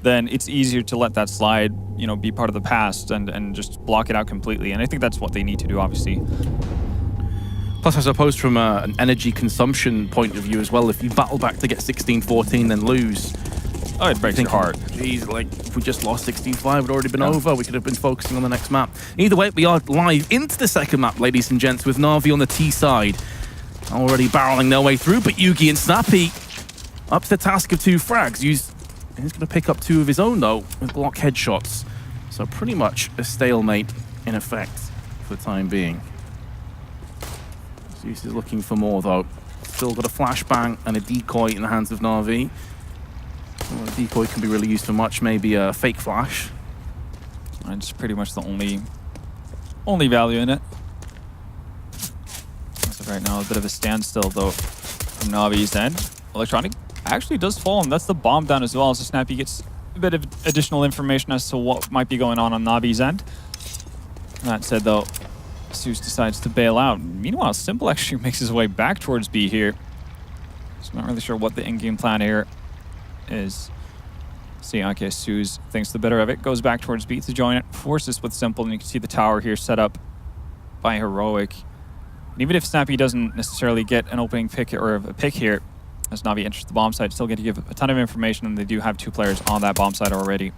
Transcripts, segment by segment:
then it's easier to let that slide, you know, be part of the past and just block it out completely. And I think that's what they need to do, obviously. Plus, I suppose from an energy consumption point of view as well, if you battle back to get 16-14, then lose. Oh, it breaks your heart. Geez, like, if we just lost 16-5, it would already been over. We could have been focusing on the next map. Either way, we are live into the second map, ladies and gents, with Na'Vi on the T side. Already barreling their way through, but Yugi and Snappy up to the task of 2 frags. He's going to pick up 2 of his own, though, with block headshots. So pretty much a stalemate in effect for the time being. Zeus is looking for more, though. Still got a flashbang and a decoy in the hands of Na'Vi. Well, a decoy can be really used for much, maybe a fake flash. And it's pretty much the only value in it. As of right now, a bit of a standstill, though, from Na'Vi's end. Electronic actually does fall, and that's the bomb down as well, so Snappy gets a bit of additional information as to what might be going on Na'Vi's end. That said, though, Zeus decides to bail out. Meanwhile, Simple actually makes his way back towards B here. So I'm not really sure what the in-game plan here is. See, okay, Zeus thinks the better of it, goes back towards B to join it, forces with Simple, and you can see the tower here set up by Heroic. And even if Snappy doesn't necessarily get an opening pick or a pick here, as Na'Vi enters the bomb site, still get to give a ton of information, and they do have 2 players on that bomb site already.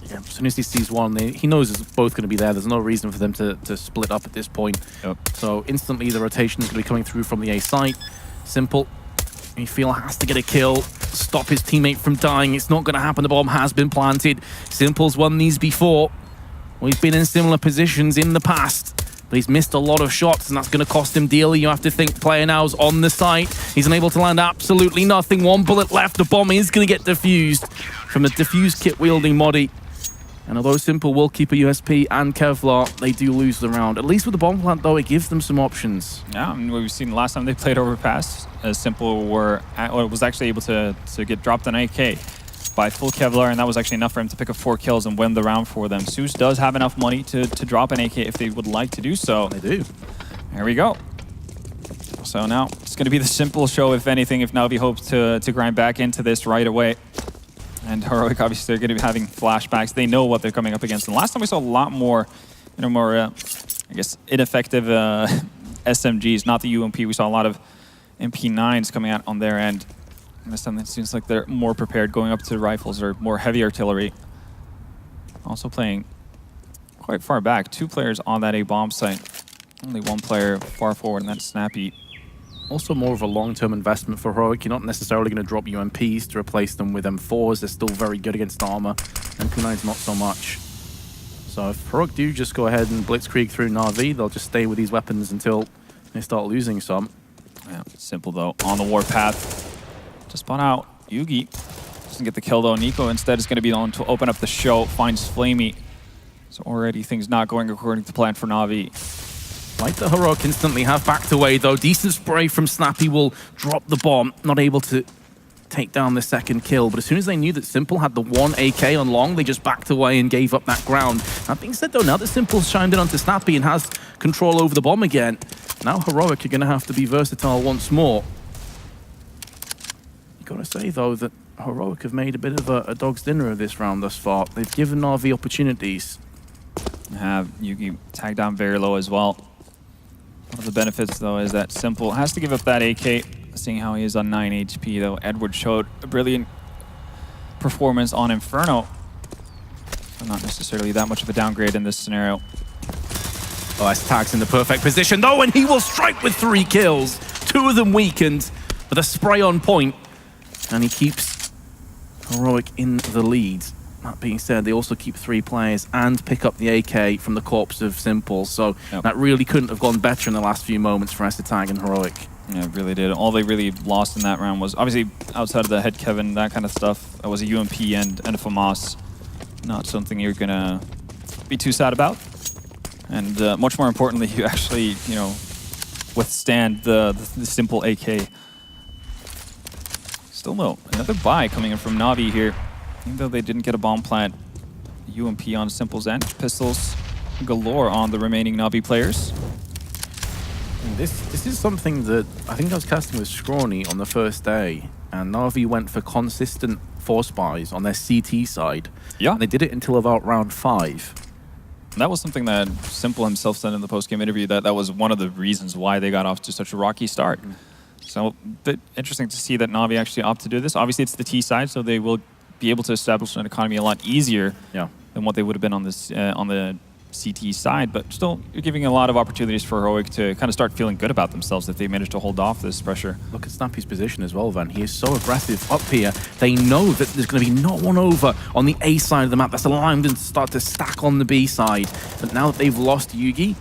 Yeah, as soon as he sees one, he knows it's both going to be there. There's no reason for them to split up at this point. Yep. So instantly the rotation is going to be coming through from the A site. Simple, you feel, has to get a kill, stop his teammate from dying. It's not going to happen. The bomb has been planted. Simple's won these before. We've been in similar positions in the past, but he's missed a lot of shots, and that's going to cost him dearly. You have to think player now's on the site. He's unable to land absolutely nothing. 1 bullet left. The bomb is going to get defused from a defuse kit wielding Modi. And although Simple will keep a USP and Kevlar, they do lose the round. At least with the bomb plant, though, it gives them some options. Yeah, I mean, we've seen last time they played Overpass, Simple was actually able to get dropped an AK by full Kevlar, and that was actually enough for him to pick up 4 kills and win the round for them. Zeus does have enough money to drop an AK if they would like to do so. They do. There we go. So now it's going to be the Simple show, if anything, if Na'Vi hopes to grind back into this right away. And Heroic, obviously, they're going to be having flashbacks. They know what they're coming up against. And last time we saw a lot more, I guess, ineffective SMGs, not the UMP. We saw a lot of MP9s coming out on their end. And this time it seems like they're more prepared going up to rifles or more heavy artillery. Also playing quite far back. 2 players on that A bomb site. Only 1 player far forward, and that's Snappy. Also more of a long-term investment for Heroic. You're not necessarily going to drop UMPs to replace them with M4s. They're still very good against armor. MP9's not so much. So if Heroic do just go ahead and blitzkrieg through Na'Vi, they'll just stay with these weapons until they start losing some. Yeah, Simple, though, on the warpath to spawn out. Yugi doesn't get the kill, though. Nico instead is going to be the one to open up the show, finds Flamey. So already things not going according to plan for Na'Vi. Like the Heroic instantly have backed away, though. Decent spray from Snappy will drop the bomb. Not able to take down the second kill. But as soon as they knew that Simple had the 1 AK on long, they just backed away and gave up that ground. That being said, though, now that Simple's chimed in onto Snappy and has control over the bomb again, now Heroic are going to have to be versatile once more. You got to say, though, that Heroic have made a bit of a dog's dinner of this round thus far. They've given Na'Vi opportunities. Have Yugi tagged down very low as well. One of the benefits, though, is that Simple has to give up that AK, seeing how he is on 9 HP, though. Edward showed a brilliant performance on Inferno. But not necessarily that much of a downgrade in this scenario. Oh, S-Tag's in the perfect position, though, and he will strike with 3 kills. 2 of them weakened, with a spray on point. And he keeps Heroic in the lead. That being said, they also keep 3 players and pick up the AK from the corpse of Simple. So that really couldn't have gone better in the last few moments for S-Tag and Heroic. Yeah, it really did. All they really lost in that round was, obviously, outside of the head Kevin, that kind of stuff, that was a UMP and a FAMAS. Not something you're going to be too sad about. And much more importantly, you actually, withstand the Simple AK. Still no, another buy coming in from Na'Vi here. Even though they didn't get a bomb plant, UMP on Simple's end, pistols galore on the remaining Na'Vi players. And this is something that I think I was casting with Scrawny on the first day, and Na'Vi went for consistent 4 spies on their CT side. Yeah. And they did it until about round 5. That was something that Simple himself said in the post-game interview, that was one of the reasons why they got off to such a rocky start. So, a bit interesting to see that Na'Vi actually opted to do this. Obviously, it's the T side, so they will be able to establish an economy a lot easier than what they would have been on this on the CT side. But still, you're giving a lot of opportunities for Heroic to kind of start feeling good about themselves if they manage to hold off this pressure. Look at Snappy's position as well, Van. He is so aggressive up here. They know that there's going to be no one over on the A side of the map. That's allowing them to start to stack on the B side. But now that they've lost Yugi,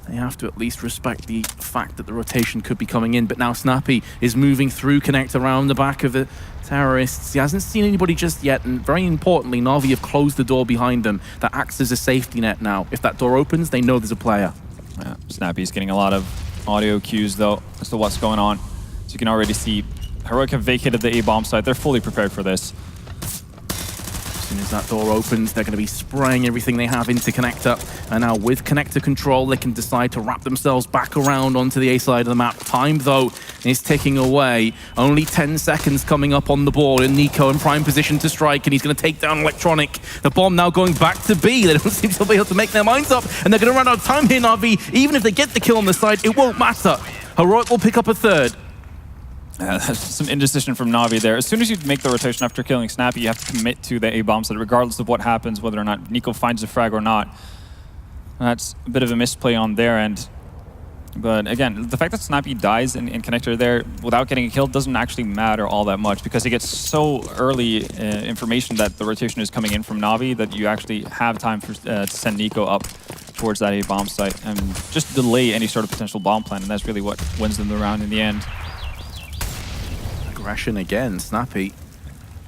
they have to at least respect the fact that the rotation could be coming in. But now Snappy is moving through, connect around the back of the terrorists. He hasn't seen anybody just yet, and very importantly, Na'Vi have closed the door behind them. That acts as a safety net now. If that door opens, they know there's a player. Yeah, Snappy's getting a lot of audio cues, though, as to what's going on. So you can already see Heroic have vacated the A-bomb site. They're fully prepared for this. As soon as that door opens, they're going to be spraying everything they have into connector. And now with connector control, they can decide to wrap themselves back around onto the A side of the map. Time, though, is ticking away. Only 10 seconds coming up on the board, and Nico in prime position to strike, and he's going to take down Electronic. The bomb now going back to B. They don't seem to be able to make their minds up, and they're going to run out of time here, Na'Vi. Even if they get the kill on the side, it won't matter. Heroic will pick up a third. That's some indecision from Na'Vi there. As soon as you make the rotation after killing Snappy, you have to commit to the A-bomb site, regardless of what happens, whether or not Nico finds a frag or not. That's a bit of a misplay on their end. But again, the fact that Snappy dies in connector there without getting a kill doesn't actually matter all that much, because he gets so early information that the rotation is coming in from Na'Vi that you actually have time for, to send Nico up towards that A-bomb site and just delay any sort of potential bomb plan, and that's really what wins them the round in the end. Aggression again, Snappy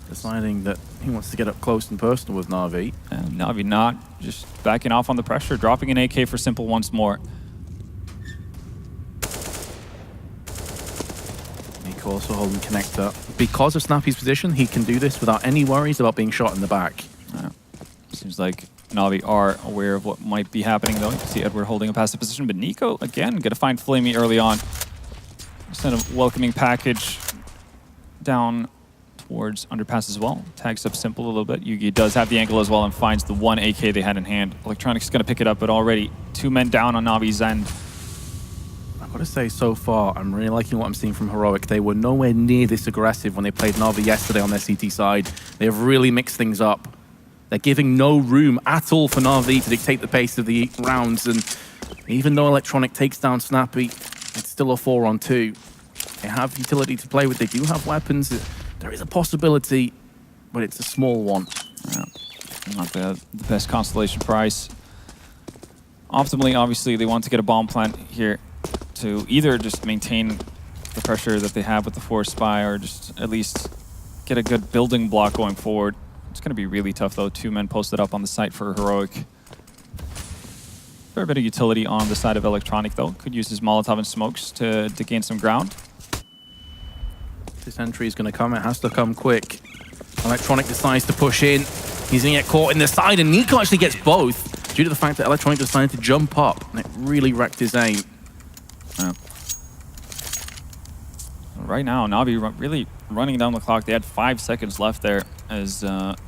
deciding that he wants to get up close and personal with Na'Vi. And Na'Vi not just backing off on the pressure, dropping an AK for Simple once more. Nico also holding connector. Because of Snappy's position, he can do this without any worries about being shot in the back. Seems like Na'Vi are aware of what might be happening, though. You can see Edward holding a passive position, but Nico, again, going to find Flamey early on. Send a welcoming package down towards Underpass as well. Tags up Simple a little bit. Yugi does have the angle as well and finds the one AK they had in hand. Electronic's going to pick it up, but already 2 men down on Na'Vi's end. I've got to say, so far, I'm really liking what I'm seeing from Heroic. They were nowhere near this aggressive when they played Na'Vi yesterday on their CT side. They have really mixed things up. They're giving no room at all for Na'Vi to dictate the pace of the rounds, and even though Electronic takes down Snappy, it's still a 4-on-2. They have utility to play with. They do have weapons. There is a possibility, but it's a small one. Yeah. Not the best constellation price. Optimally, obviously, they want to get a bomb plant here to either just maintain the pressure that they have with the 4 spy or just at least get a good building block going forward. It's going to be really tough, though. 2 men posted up on the site for Heroic. Fair bit of utility on the side of Electronic, though. Could use his Molotov and smokes to gain some ground. This entry is going to come. It has to come quick. Electronic decides to push in. He's going to get caught in the side, and Nico actually gets both due to the fact that Electronic decided to jump up, and it really wrecked his aim. Yeah. Right now, Na'Vi really running down the clock. They had 5 seconds left there as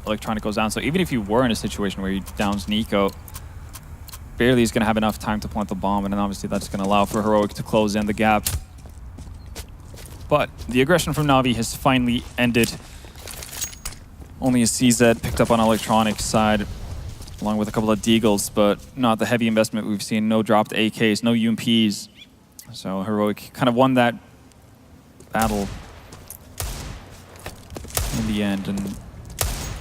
Electronic goes down. So even if you were in a situation where he downs Nico, barely is going to have enough time to plant the bomb, and then obviously that's going to allow for Heroic to close in the gap. But the aggression from Na'Vi has finally ended. Only a CZ picked up on Electronic's side, along with a couple of Deagles, but not the heavy investment we've seen. No dropped AKs, no UMPs. So Heroic kind of won that battle in the end, and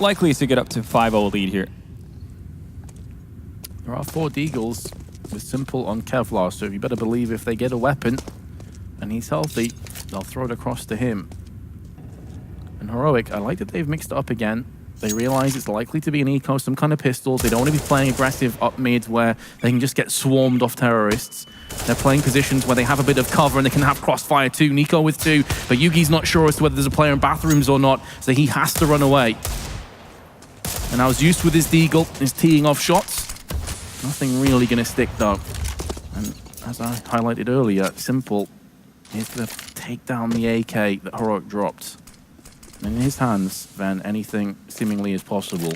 likely to get up to 5-0 lead here. There are 4 Deagles with Simple on Kevlar, so you better believe if they get a weapon and he's healthy, they'll throw it across to him. And Heroic, I like that they've mixed it up again. They realize it's likely to be an eco, some kind of pistols. They don't want to be playing aggressive up mid where they can just get swarmed off terrorists. They're playing positions where they have a bit of cover and they can have crossfire too. Nico with 2, but Yugi's not sure as to whether there's a player in bathrooms or not, so he has to run away. And now Zeus with his Deagle is teeing off shots. Nothing really going to stick though. And as I highlighted earlier, Simple is going to take down the AK that Heroic dropped. In his hands, then anything seemingly is possible.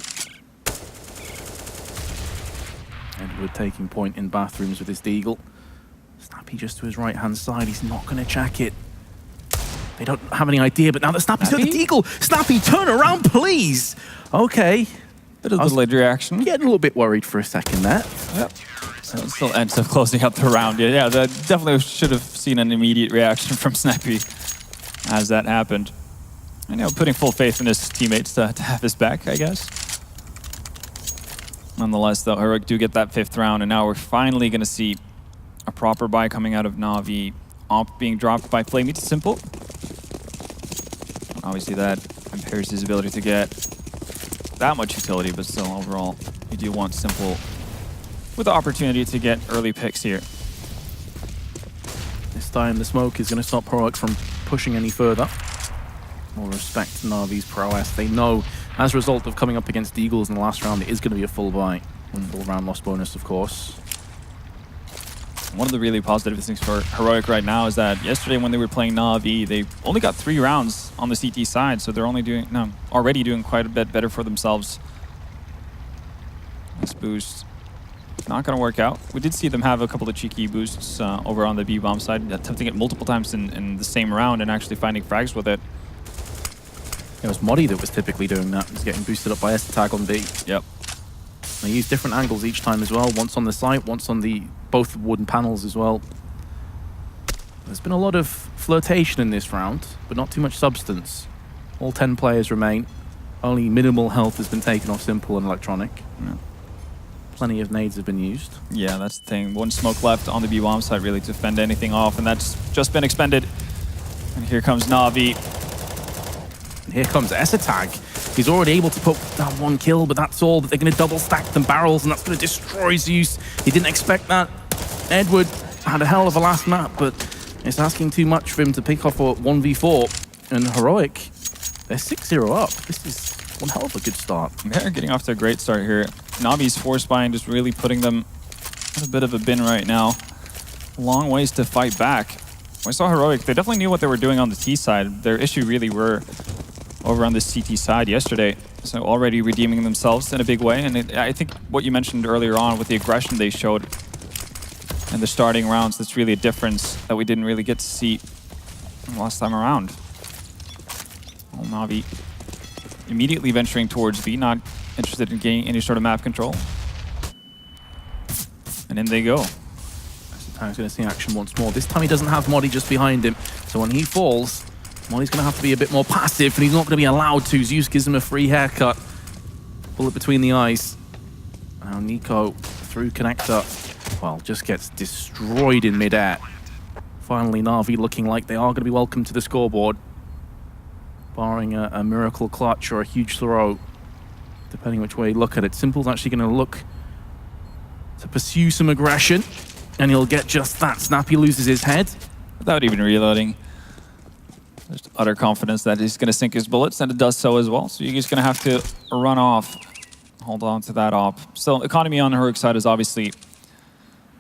Edward taking point in bathrooms with his deagle. Snappy just to his right-hand side. He's not going to check it. They don't have any idea, but now that Snappy's got the deagle. Snappy, turn around, please. Okay. Bit of a delayed reaction. Getting a little bit worried for a second there. Yep. So it still ends up closing up the round. Yeah, that definitely should have seen an immediate reaction from Snappy as that happened. And, putting full faith in his teammates to have his back, I guess. Nonetheless, though, Heroic do get that 5th round, and now we're finally going to see a proper buy coming out of Na'Vi. Op being dropped by Flame. It's simple. Obviously, that impairs his ability to get that much utility, but still, overall, you do want Simple with the opportunity to get early picks here. This time, the smoke is going to stop Heroic from pushing any further. More respect to Na'Vi's prowess. They know, as a result of coming up against Eagles in the last round, it is going to be a full buy. Full round loss bonus, of course. One of the really positive things for Heroic right now is that yesterday when they were playing Na'Vi, they only got 3 rounds on the CT side, so they're only already doing quite a bit better for themselves. This boost not going to work out. We did see them have a couple of cheeky boosts over on the B-bomb side, attempting it multiple times in the same round and actually finding frags with it. It was Modi that was typically doing that. He's getting boosted up by S-Tag on B. Yep. They use different angles each time as well. Once on the site, once on the both wooden panels as well. There's been a lot of flirtation in this round, but not too much substance. All 10 players remain. Only minimal health has been taken off Simple and Electronic. Yeah. Plenty of nades have been used. Yeah, that's the thing. 1 smoke left on the B-bomb side really to fend anything off, and that's just been expended. And here comes Na'Vi. And here comes S-Tag. He's already able to put that 1 kill, but that's all. But they're going to double stack them barrels, and that's going to destroy Zeus. He didn't expect that. Edward had a hell of a last map, but it's asking too much for him to pick off a 1v4. And Heroic, they're 6-0 up. This is one hell of a good start. They're getting off to a great start here. Navi's force buying just really putting them in a bit of a bin right now. Long ways to fight back. When I saw Heroic, they definitely knew what they were doing on the T side. Their issue really were over on the CT side yesterday. So already redeeming themselves in a big way. And I think what you mentioned earlier on with the aggression they showed in the starting rounds, that's really a difference that we didn't really get to see last time around. Well, Na'Vi immediately venturing towards B, not interested in gaining any sort of map control. And in they go. He's going to see action once more. This time he doesn't have Modi just behind him. So when he falls, Modi's going to have to be a bit more passive, and he's not going to be allowed to. Zeus gives him a free haircut. Bullet between the eyes. Now Nico through connector. Well, just gets destroyed in midair. Finally, Na'Vi looking like they are going to be welcome to the scoreboard. Barring a miracle clutch or a huge throw. Depending which way you look at it. Simple's actually going to look to pursue some aggression. And he'll get just that. Snappy loses his head. Without even reloading. Just utter confidence that he's going to sink his bullets, and it does so as well. So you're just going to have to run off. Hold on to that op. So economy on the Heroic side is obviously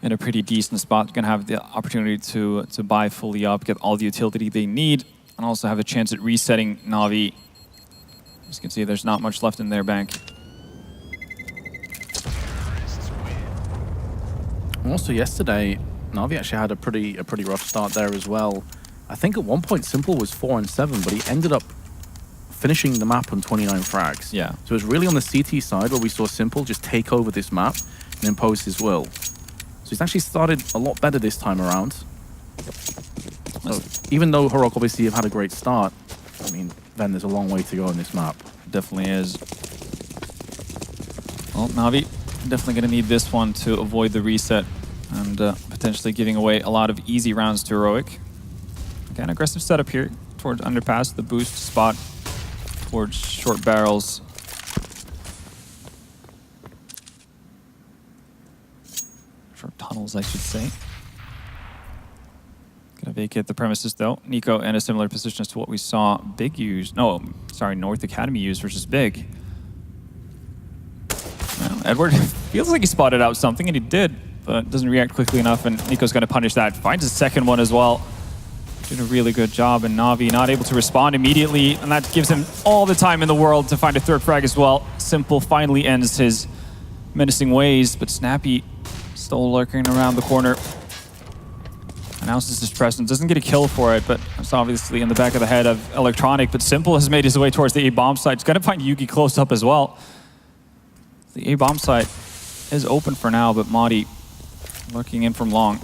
in a pretty decent spot. You're going to have the opportunity to buy fully up, get all the utility they need, and also have a chance at resetting Na'Vi. As you can see, there's not much left in their bank. Also yesterday, Na'Vi actually had a pretty rough start there as well. I think at one point Simple was 4-7, but he ended up finishing the map on 29 frags. Yeah. So it was really on the CT side where we saw Simple just take over this map and impose his will. So he's actually started a lot better this time around. So even though Heroic obviously have had a great start, I mean, then there's a long way to go on this map. Definitely is. Well, Na'Vi definitely going to need this one to avoid the reset and potentially giving away a lot of easy rounds to Heroic. Again, aggressive setup here towards Underpass, the boost spot towards short barrels. Short tunnels, I should say. Gonna vacate the premises though. Nico in a similar position as to what we saw Big use. No, sorry, North Academy use versus Big. Well, Edward feels like he spotted out something, and he did, but doesn't react quickly enough, and Nico's gonna punish that. Finds a second one as well. Did a really good job, and Na'Vi not able to respond immediately, and that gives him all the time in the world to find a third frag as well. Simple finally ends his menacing ways, but Snappy still lurking around the corner. Announces his presence, doesn't get a kill for it, but it's obviously in the back of the head of Electronic, but Simple has made his way towards the A-bomb site. He's gonna find Yugi close up as well. The A-bomb site is open for now, but Madi lurking in from long.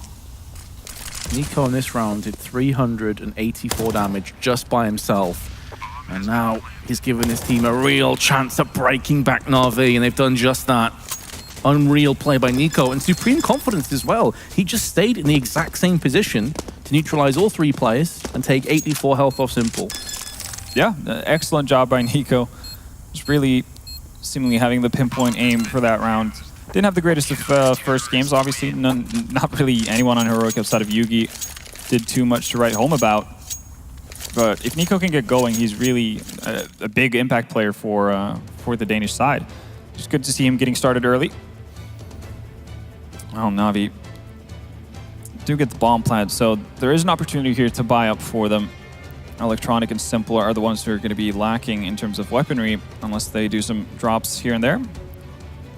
NiKo in this round did 384 damage just by himself. And now he's given his team a real chance at breaking back Na'Vi, and they've done just that. Unreal play by NiKo, and supreme confidence as well. He just stayed in the exact same position to neutralize all three players and take 84 health off Simple. Yeah, excellent job by NiKo. Just really seemingly having the pinpoint aim for that round. Didn't have the greatest of first games, obviously. Not really anyone on Heroic outside of Yugi did too much to write home about. But if NiKo can get going, he's really a big impact player for the Danish side. It's good to see him getting started early. Oh, Na'Vi do get the bomb plant, so there is an opportunity here to buy up for them. Electronic and Simple are the ones who are going to be lacking in terms of weaponry, unless they do some drops here and there.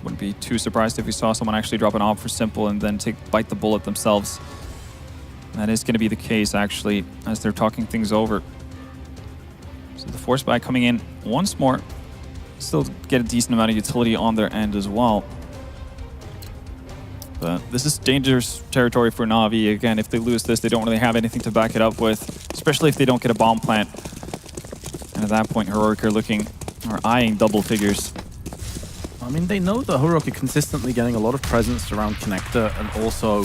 Wouldn't be too surprised if we saw someone actually drop an op for Simple and then bite the bullet themselves. That is going to be the case, actually, as they're talking things over. So the force buy coming in once more. Still get a decent amount of utility on their end as well. But this is dangerous territory for Na'Vi. Again, if they lose this, they don't really have anything to back it up with, especially if they don't get a bomb plant. And at that point, Heroic are eyeing double figures. I mean, they know that Heroic are consistently getting a lot of presence around Connector and also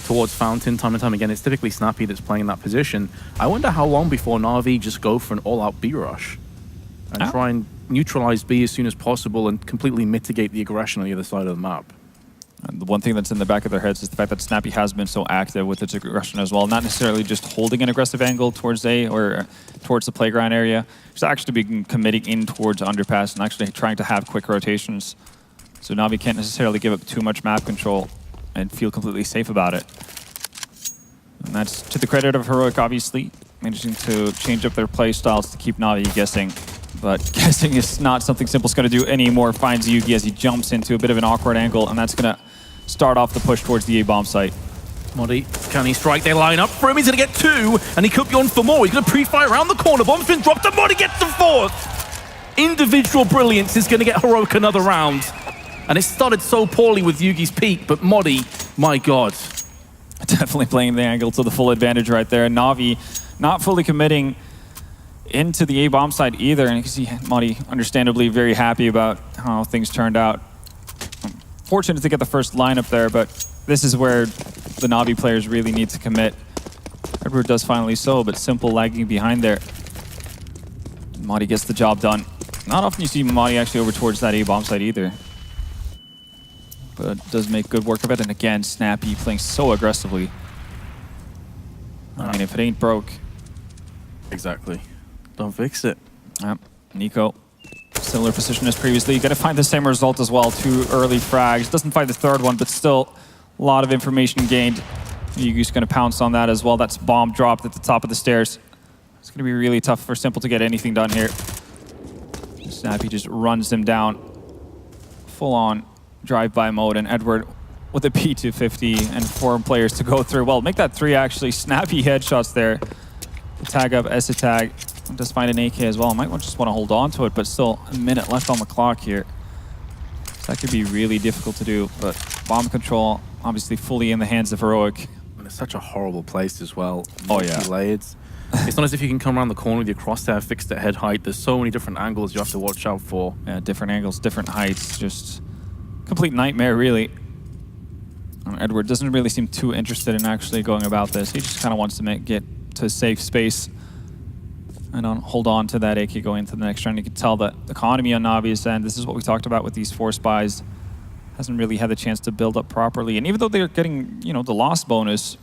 towards Fountain time and time again. It's typically Snappy that's playing that position. I wonder how long before Na'Vi just go for an all-out B rush and try and neutralize B as soon as possible and completely mitigate the aggression on the other side of the map. And the one thing that's in the back of their heads is the fact that Snappy has been so active with its aggression as well. Not necessarily just holding an aggressive angle towards A or towards the playground area. It's actually been committing in towards Underpass and actually trying to have quick rotations. So Na'Vi can't necessarily give up too much map control and feel completely safe about it. And that's to the credit of Heroic, obviously, managing to change up their play styles to keep Na'Vi guessing. But guessing is not something Simple's going to do anymore. Finds Yugi as he jumps into a bit of an awkward angle, and that's going to start off the push towards the A-bomb site. Modi, can he strike? They line up for him. He's going to get two, and he could be on for more. He's going to pre-fire around the corner. Bomb's been dropped, and Modi gets the fourth. Individual brilliance is going to get Heroic another round. And it started so poorly with Yugi's peak, but Modi, my God. Definitely playing the angle to the full advantage right there. Na'Vi not fully committing into the A-bomb side either, and you can see Modi understandably very happy about how things turned out. Fortunate to get the first lineup there, but this is where the Na'Vi players really need to commit. Edward does finally so, but Simple lagging behind there. Modi gets the job done. Not often you see Modi actually over towards that A-bomb side either. But does make good work of it, and again, Snappy playing so aggressively. I mean, if it ain't broke. Exactly. Don't fix it. Yep. NiKo, similar position as previously. You gotta find the same result as well. 2 early frags. Doesn't find the third one, but still a lot of information gained. Yugi's gonna pounce on that as well. That's bomb dropped at the top of the stairs. It's gonna be really tough for Simple to get anything done here. Snappy just runs him down. Full on drive-by mode, and Edward with a P250 and 4 players to go through. Well, make that 3 actually. Snappy headshots there. Tag up, S tag. Does find an AK as well. Might just want to hold on to it, but still a minute left on the clock here. So that could be really difficult to do, but bomb control obviously fully in the hands of Heroic. And it's such a horrible place as well. Oh yeah. Layered. It's not as if you can come around the corner with your crosshair fixed at head height. There's so many different angles you have to watch out for. Yeah, different angles, different heights. Just complete nightmare, really. Edward doesn't really seem too interested in actually going about this. He just kind of wants to get to a safe space and hold on to that AK going into the next round. You can tell that the economy on Navi's end, this is what we talked about with these force buys, hasn't really had the chance to build up properly. And even though they're getting, you know, the loss bonus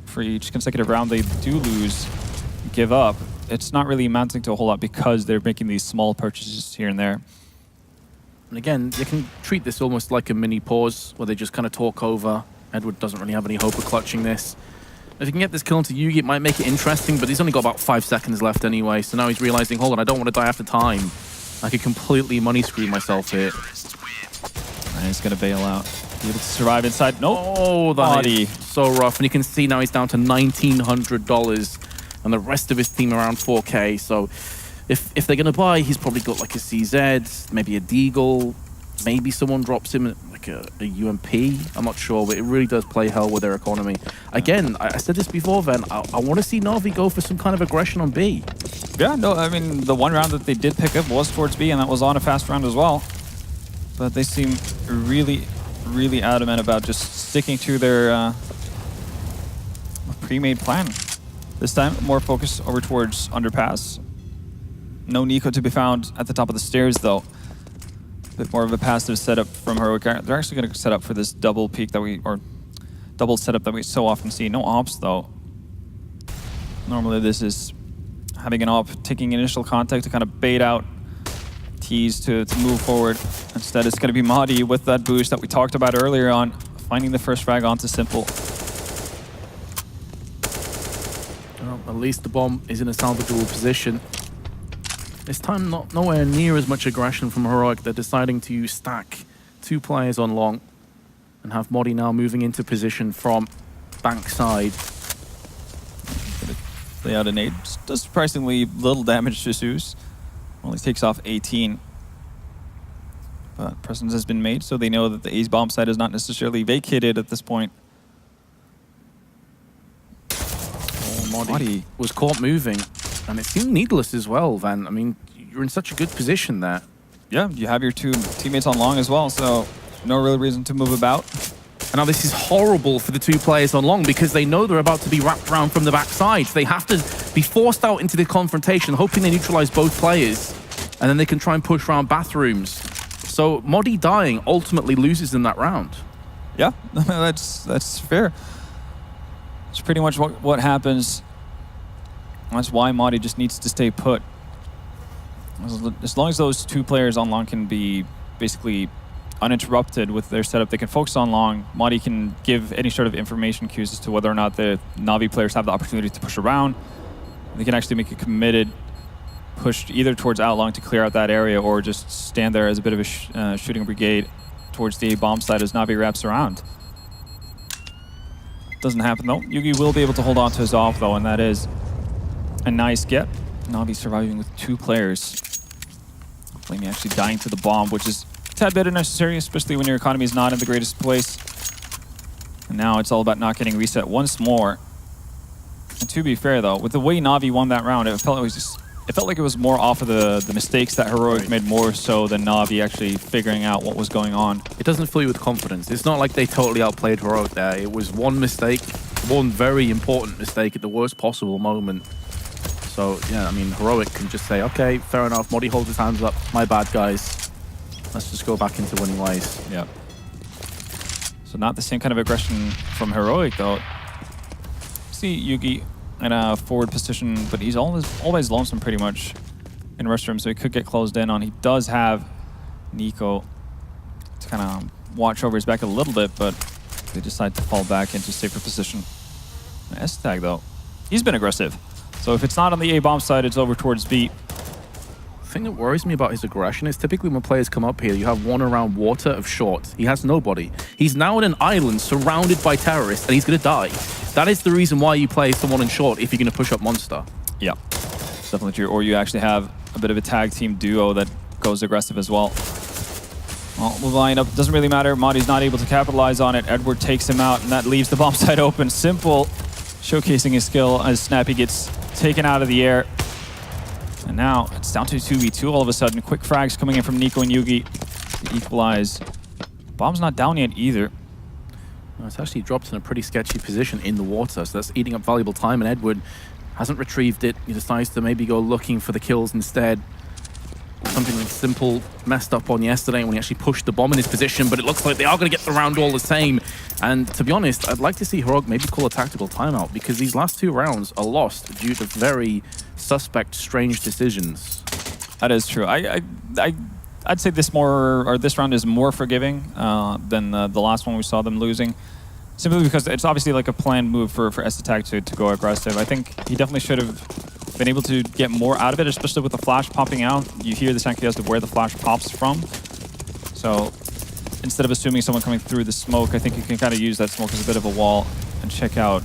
for each consecutive round they do lose, give up, it's not really amounting to a whole lot because they're making these small purchases here and there. And again, you can treat this almost like a mini pause where they just kind of talk over. Edward doesn't really have any hope of clutching this. If he can get this kill into Yugi, it might make it interesting, but he's only got about 5 seconds left anyway, so now he's realizing, hold on, I don't want to die after time. I could completely money screw myself here. And he's going to bail out. Be able to survive inside. Nope. Oh, that is so rough. And you can see now he's down to $1,900 and the rest of his team around 4K. So if they're going to buy, he's probably got like a CZ, maybe a Deagle, maybe someone drops him like a UMP. I'm not sure, but it really does play hell with their economy. Again, I said this before, Ven, I want to see Na'Vi go for some kind of aggression on B. Yeah, no, I mean, the one round that they did pick up was towards B, and that was on a fast round as well. But they seem really, really adamant about just sticking to their pre-made plan. This time, more focus over towards Underpass. No Nico to be found at the top of the stairs, though. A bit more of a passive setup from Heroic. They're actually going to set up for this double peak that or double setup that we so often see. No ops, though. Normally, this is having an op, taking initial contact to kind of bait out T's to move forward. Instead, it's going to be Madi with that boost that we talked about earlier on, finding the first frag onto Simple. Well, at least the bomb is in a salvageable position. This time, nowhere near as much aggression from Heroic. They're deciding to stack 2 players on long and have Modi now moving into position from bank side. Lay out a nade. Does surprisingly little damage to Zeus. Only takes off 18. But presence has been made, so they know that the A's bomb site is not necessarily vacated at this point. Oh, Modi was caught moving. And it seemed needless as well, Van. I mean, you're in such a good position there. Yeah, you have your 2 teammates on long as well, so no real reason to move about. And now this is horrible for the 2 players on long because they know they're about to be wrapped around from the backside. They have to be forced out into the confrontation, hoping they neutralize both players. And then they can try and push around bathrooms. So Modi dying ultimately loses them that round. Yeah, that's fair. It's pretty much what happens. That's why Madi just needs to stay put. As long as those 2 players on long can be basically uninterrupted with their setup, they can focus on long. Madi can give any sort of information cues as to whether or not the Na'Vi players have the opportunity to push around. They can actually make a committed push either towards out long to clear out that area or just stand there as a bit of a shooting brigade towards the bomb side as Na'Vi wraps around. Doesn't happen though. Yugi will be able to hold on to his off though, and that is a nice get. Na'Vi surviving with 2 players. Flamey actually dying to the bomb, which is a tad bit unnecessary, especially when your economy is not in the greatest place. And now it's all about not getting reset once more. And to be fair though, with the way Na'Vi won that round, it felt like it was more off of the mistakes that Heroic made more so than Na'Vi actually figuring out what was going on. It doesn't fill you with confidence. It's not like they totally outplayed Heroic there. It was one mistake, one very important mistake at the worst possible moment. So, yeah, I mean, Heroic can just say, okay, fair enough, Modi holds his hands up, my bad, guys. Let's just go back into winning ways. Yeah. So not the same kind of aggression from Heroic, though. See Yugi in a forward position, but he's always lonesome pretty much in restroom, so he could get closed in on. He does have Nico to kind of watch over his back a little bit, but they decide to fall back into safer position. S-Tag, though, he's been aggressive. So if it's not on the A bomb side, it's over towards B. The thing that worries me about his aggression is typically when players come up here, you have one around water of short. He has nobody. He's now in an island surrounded by terrorists, and he's going to die. That is the reason why you play someone in short if you're going to push up Monster. Yeah, definitely true. Or you actually have a bit of a tag team duo that goes aggressive as well. Well, the lineup doesn't really matter. Madi's not able to capitalize on it. Edward takes him out, and that leaves the bomb side open. Simple showcasing his skill as Snappy gets taken out of the air. And now it's down to 2v2 all of a sudden. Quick frags coming in from Nico and Yugi to equalize. Bomb's not down yet either. Well, it's actually dropped in a pretty sketchy position in the water, so that's eating up valuable time, and Edward hasn't retrieved it. He decides to maybe go looking for the kills instead. Something like Simple messed up on yesterday when he actually pushed the bomb in his position, but it looks like they are going to get the round all the same. And to be honest, I'd like to see Heroic maybe call a tactical timeout, because these last 2 rounds are lost due to very suspect, strange decisions. That is true. I'd say this round is more forgiving than the last one we saw them losing. simply because it's obviously like a planned move for s-tag to go aggressive. I think he definitely should have been able to get more out of it, especially with the flash popping out. You hear the Sankey as to where the flash pops from. So instead of assuming someone coming through the smoke, I think you can kind of use that smoke as a bit of a wall and check out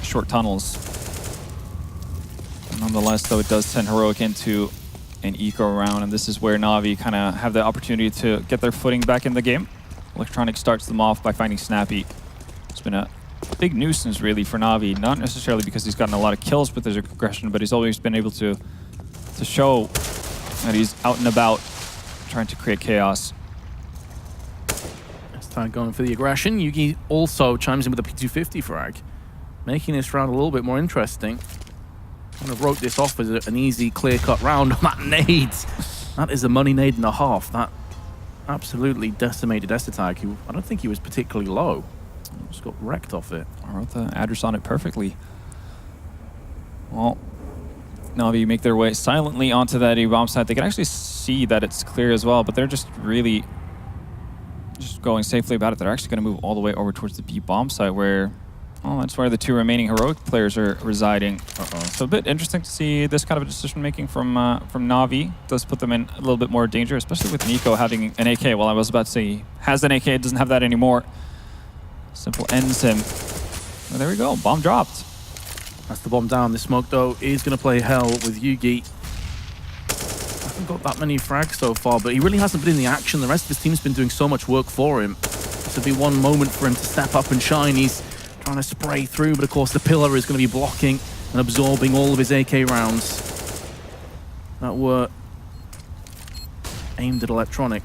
short tunnels. Nonetheless, though, it does send Heroic into an eco round, and this is where Na'Vi kind of have the opportunity to get their footing back in the game. Electronic starts them off by finding Snappy. It's been a big nuisance, really, for Na'Vi. Not necessarily because he's gotten a lot of kills with his aggression, but he's always been able to show that he's out and about, trying to create chaos. Start going for the aggression. Yugi also chimes in with a P250 frag, making this round a little bit more interesting. I would have wrote this off as an easy, clear-cut round on that nade. That is a money nade and a half. That absolutely decimated s-tag, who I don't think he was particularly low. Just got wrecked off it. I wrote the address on it perfectly. Well, Na'Vi make their way silently onto that A-bomb site. They can actually see that it's clear as well, but they're just really just going safely about it. They're actually going to move all the way over towards the B-bomb site where, well, that's where the two remaining Heroic players are residing. So a bit interesting to see this kind of decision-making from Na'Vi. Does put them in a little bit more danger, especially with Nico having an AK. Well, I was about to say he has an AK, doesn't have that anymore. Simple ends him. Well, there we go, bomb dropped. That's the bomb down. The smoke, though, is going to play hell with Yugi. Hasn't got that many frags so far, but he really hasn't been in the action. The rest of his team's been doing so much work for him. This would be one moment for him to step up and shine. He's trying to spray through, but of course the pillar is going to be blocking and absorbing all of his AK rounds that were aimed at Electronic.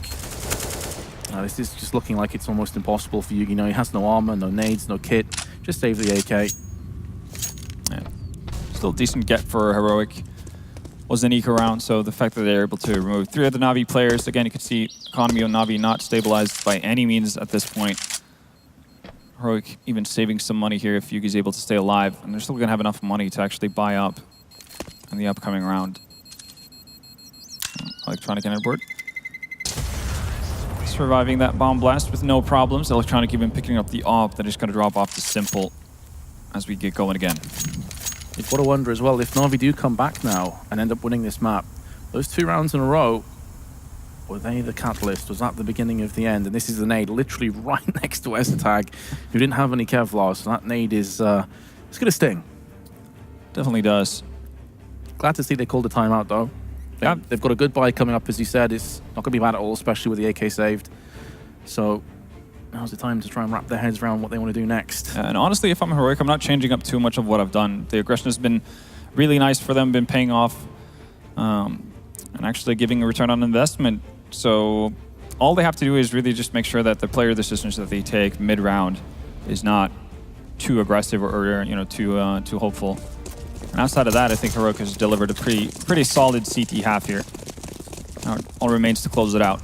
This is just looking like it's almost impossible for Yugi. No, he has no armor, no nades, no kit. Just save the AK. Yeah. Still decent get for Heroic. Was an eco round, so the fact that they're able to remove 3 of the Na'Vi players, again, you can see economy on Na'Vi not stabilized by any means at this point. Heroic even saving some money here if Yugi's able to stay alive, and they're still going to have enough money to actually buy up in the upcoming round. Electronic entered. Surviving that bomb blast with no problems. Electronic even picking up the AWP that is going to drop off to Simple as we get going again. You've got to wonder as well, if Na'Vi do come back now and end up winning this map, those 2 rounds in a row, were they the catalyst? Was that the beginning of the end? And this is the nade literally right next to s-tag, who didn't have any Kevlar, so that nade is it's going to sting. Definitely does. Glad to see they called a timeout, though. Yeah. They've got a good buy coming up, as you said. It's not going to be bad at all, especially with the AK saved. So now's the time to try and wrap their heads around what they want to do next. And honestly, if I'm Heroic, I'm not changing up too much of what I've done. The aggression has been really nice for them, been paying off, and actually giving a return on investment. So all they have to do is really just make sure that the player decisions that they take mid-round is not too aggressive or you know, too hopeful. And outside of that, I think Heroic has delivered a pretty solid CT half here. Now it all remains to close it out.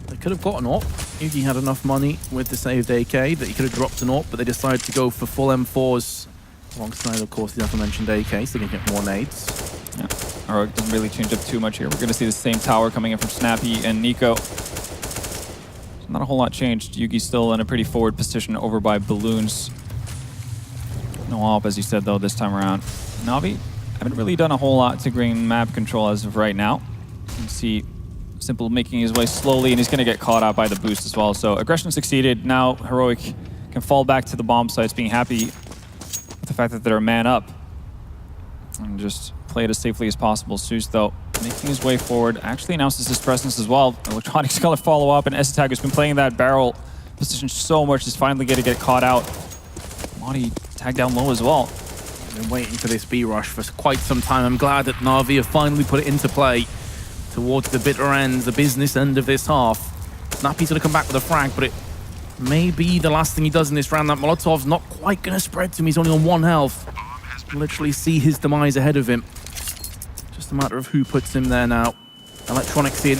They could have got an AWP. Yugi had enough money with the saved AK that he could have dropped an AWP, but they decided to go for full M4s alongside, of course, the aforementioned AK, so they can get more nades. Yeah, Heroic doesn't really change up too much here. We're going to see the same tower coming in from Snappy and Nico. Not a whole lot changed. Yugi's still in a pretty forward position over by Balloons. No AWP, as you said, though, this time around. Na'Vi haven't really done a whole lot to gain map control as of right now. You can see Simple making his way slowly, and he's going to get caught out by the boost as well. So aggression succeeded. Now Heroic can fall back to the bomb sites, being happy with the fact that they're a man up and just play it as safely as possible. Zeus, though, making his way forward, actually announces his presence as well. Electronic's going to follow up, and s-tag has been playing that barrel position so much, is finally going to get caught out. Monty tagged down low as well. Been waiting for this B rush for quite some time. I'm glad that Na'Vi have finally put it into play towards the bitter end, the business end of this half. Snappy's going to come back with a frag, but it may be the last thing he does in this round. That Molotov's not quite going to spread to him. He's only on 1 health. Literally see his demise ahead of him. Just a matter of who puts him there now. Electronics in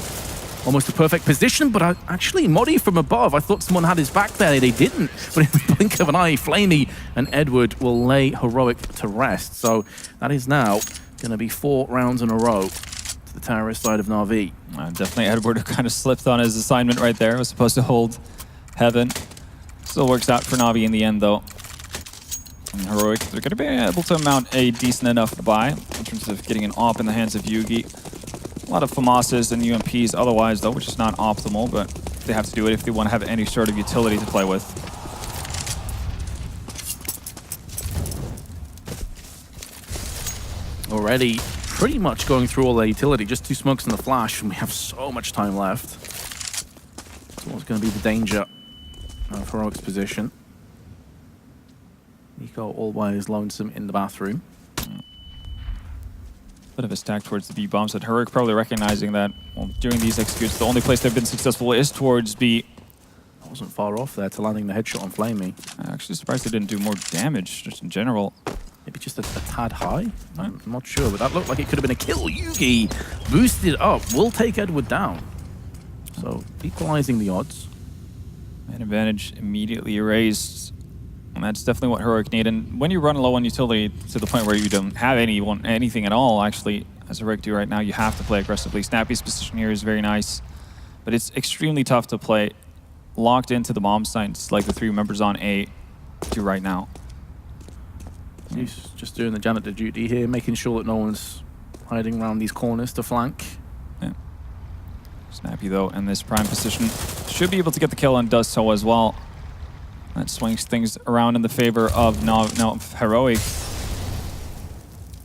almost a perfect position, but actually Modi from above. I thought someone had his back there. They didn't. But in the blink of an eye, Flamey and Edward will lay Heroic to rest. So that is now going to be 4 rounds in a row to the terrorist side of Na'Vi. Definitely Edward kind of slipped on his assignment right there. Was supposed to hold Heaven. Still works out for Na'Vi in the end, though. And Heroic, they're going to be able to mount a decent enough buy in terms of getting an AWP in the hands of Yugi. A lot of FAMASs and UMPs otherwise, though, which is not optimal, but they have to do it if they want to have any sort of utility to play with. Already pretty much going through all their utility, just 2 smokes and the flash, and we have so much time left. So what's going to be the danger of Heroic's position? Nico all by his lonesome in the bathroom. Bit of a stack towards the B bomb. So Heroic probably recognizing that, well, during these executes, the only place they've been successful is towards B. I wasn't far off there to landing the headshot on Flamey. I'm actually surprised they didn't do more damage, just in general. Maybe just a tad high? I'm not sure, but that looked like it could have been a kill. Yugi boosted up, will take Edward down. So equalizing the odds. Man advantage immediately erased. And that's definitely what Heroic need. And when you run low on utility to the point where you don't have anything at all, actually, as Heroic do right now, you have to play aggressively. Snappy's position here is very nice, but it's extremely tough to play locked into the bomb sites like the 3 members on A do right now. He's just doing the janitor duty here, making sure that no one's hiding around these corners to flank. Yeah. Snappy, though, in this prime position, should be able to get the kill and does so as well. That swings things around in the favor of Heroic.